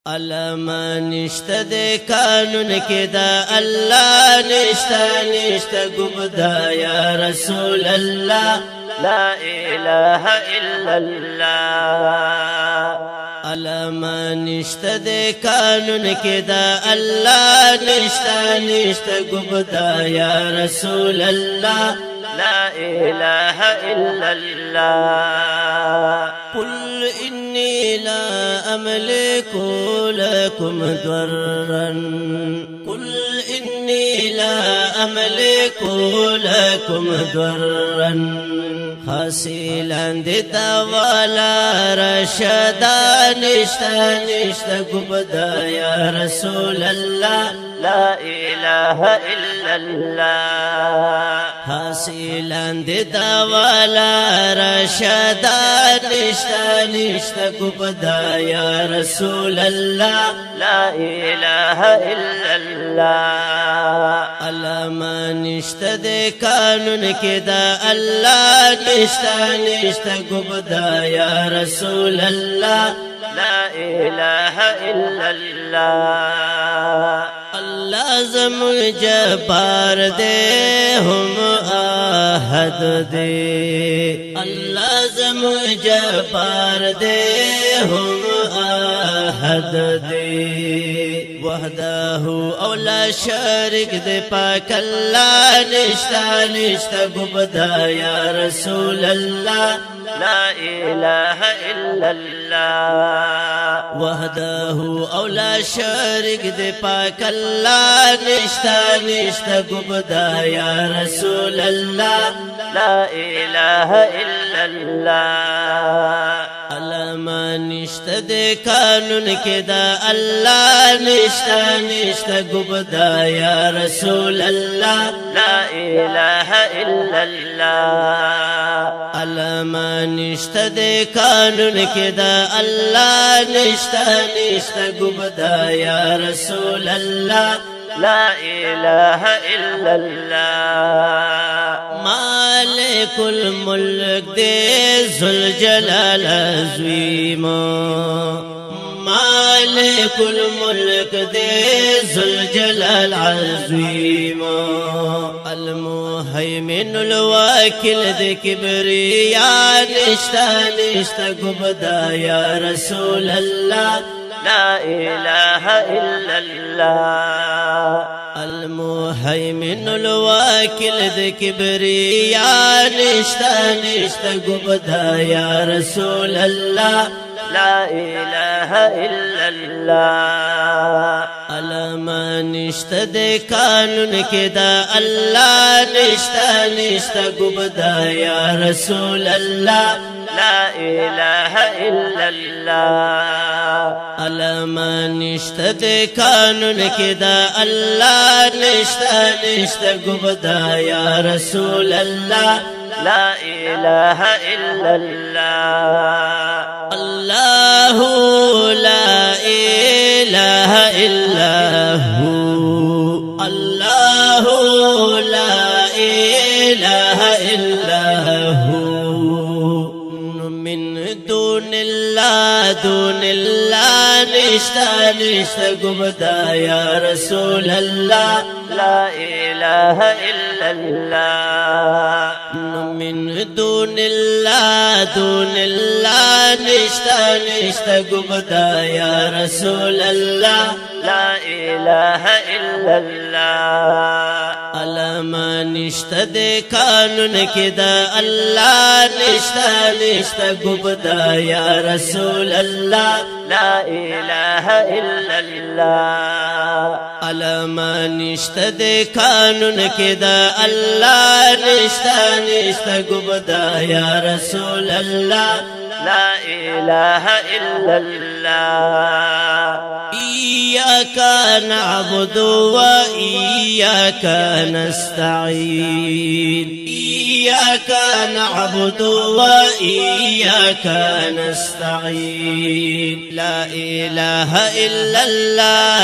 علما نشته د قانون کې دا الله نشته ګبدا یا رسول الله لا اله الا الله علما نشته د قانون کې دا الله نشته ګبدا یا رسول الله لا اله الا الله قل إني لا أملك لكم ضرا قل إني لا أملك لكم ضرا حاصلا دتا ولا رشدا نشتا قبدا يا رسول الله لا إله إلا الله حاصلا دتا ولا رشدا نشتا قبدا يا رسول الله لا إله إلا الله علما نشته د قانون کې دا الله نشتا قبدا يا رسول الله لا إله إلا الله الله زمون جبار دے هم آحد دے الله زمون جبار دے هم آحد دے وحده اولا شارک دے پاک اللہ نشتا گبدا یا رسول اللہ لا إله إلا الله وحده اولا شارک دے پاک اللہ نشتا گبدا یا رسول اللہ لا إله إلا الله علما نشته د قانون کې دا الله نشتا گبدا یا رسول الله لا إله إلا الله علما نشته د قانون کې دا الله نشتا گبدا یا رسول الله لا إله إلا الله مالك الملك دي ذو الجلال عظيم مالك الملك دي ذو الجلال عظيم المهيمن الواكل دي كبرياء نشتا قبدا يا رسول الله لا إله إلا الله المهيمن الواكل ذي كبرياء نشتا قبدا يا رسول الله لا إله إلا الله علما نشته د قانون کې دا الله نشتا قبدا يا رسول الله لا إله إلا الله علما نشته د قانون کې دا الله نشتا قبدا يا رسول الله لا إله إلا الله الله لا إله إلا هو الله لا إله إلا هو من دون الله نشتا قبدا يا رسول الله لا إله إلا الله من دون الله نشتا قبدا يا رسول الله لا إله إلا الله علما نشته د قانون کې دا الله نشتا قبدا يا رسول الله لا إله إلا الله علما نشته د قانون کې دا الله نشتا قبدا يا رسول الله لا إله إلا الله إياك نعبد وإياك نستعين إياك نعبد وإياك نستعين لا إله إلا الله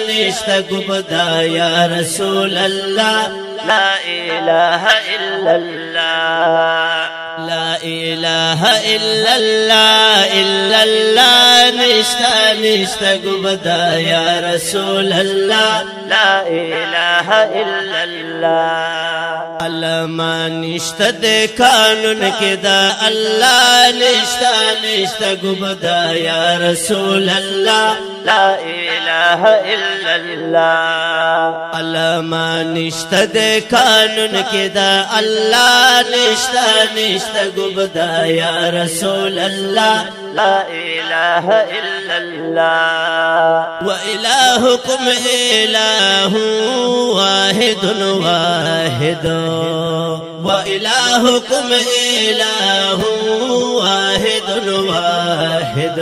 نشتا قبدا يا رسول الله لا إله إلا الله لا إله إلا الله إلا الله نشتا نشتا قبدا يا رسول الله لا إله إلا الله علما نشتا دے قانون كدا الله نشتا نشتا قبدا يا رسول الله لا إله إلا الله علما نشتا دے قانون كدا الله نشتا نشتا قبدا يا رسول الله لا إله إلا الله وإلهكم إله واحد واحد وإلهكم إله واحد واحد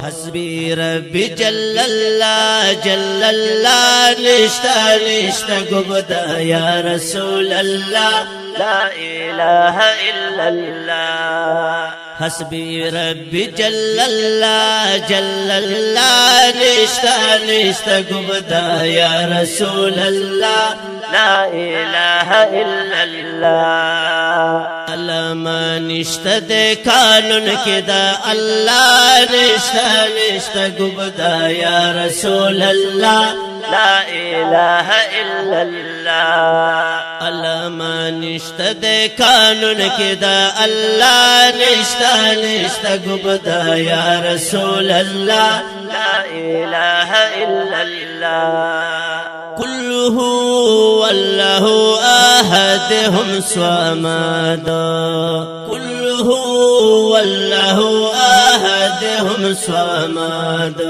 حسبي ربي جل الله جل الله نشتا نشتا قبدا يا رسول الله لا إله إلا الله حسبي ربي جل الله جل الله نشتا نشتا قبدا يا رسول الله لا إله إلا الله علما نشتا دے قانون كدا الله نشتا نشتا قبدا يا رسول الله لا إله إلا الله علما نشتا دے قانون كدا الله نشتا نشتا قبدا يا رسول الله لا إله إلا الله كله والله أحدهم صمد كله والله أحدهم صمد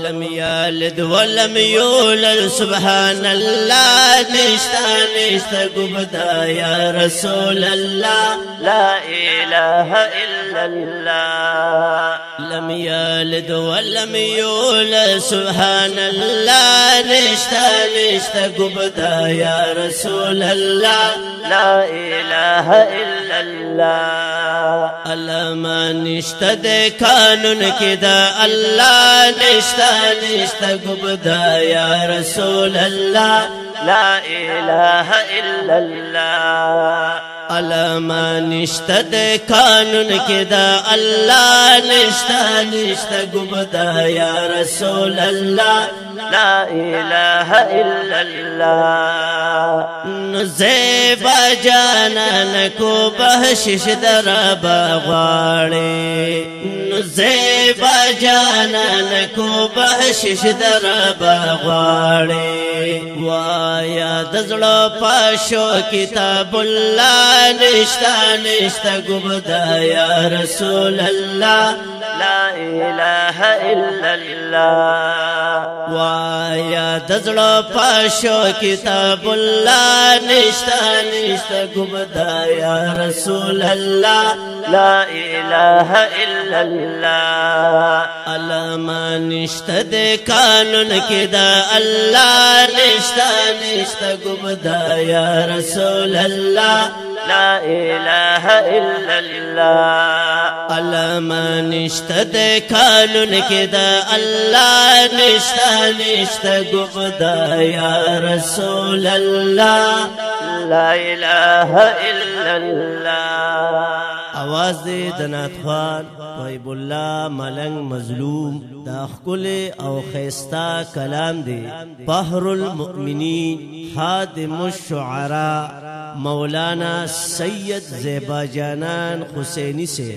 لم يلد ولم يولد سبحان الله نشتا نشتا قبدا يا رسول الله لا إله إلا الله لم يلد ولم يولد سبحان الله نشتا نشتا قبدا يا رسول الله لا إله إلا الله علما نشتا دے قانون كدا الله نشتا نشتا قبدا يا رسول الله لا إله إلا الله علما نشتا دے قانون كدا الله نشتا نشتا قبدا يا رسول الله لا إله إلا الله نزيبا جانا نكو بخشش دربا غواړي نزيبا جانا نكو بخشش دربا غواړي وایا دزړه پاشو کتاب الله نشتا نشتا قبدا يا رسول الله لا إله إلا الله وایا دزړه پاشو کتاب الله نشتا نشتا قبدا يا رسول الله لا إله إلا الله علما نشتا دے قانون كدا الله نشتا نشتا قبدا يا رسول الله لا إله إلا الله علما نشتا دے قانون كدا الله نشتا نشتا قبدا يا رسول الله لا إله إلا الله आवाज दे दनात खान طيب الله ملنگ مظلوم دا خکل او خیستا کلام دے بحر المؤمنین خادم الشعراء مولانا سید زیبا جانان حسینی سے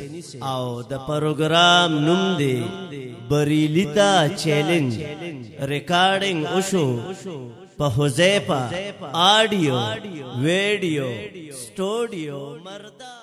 او دا پروگرام نم دے بریلیتا چیلنج ریکارڈنگ اوشو پا حذیفہ آڈیو ویڈیو سٹوڈیو مردا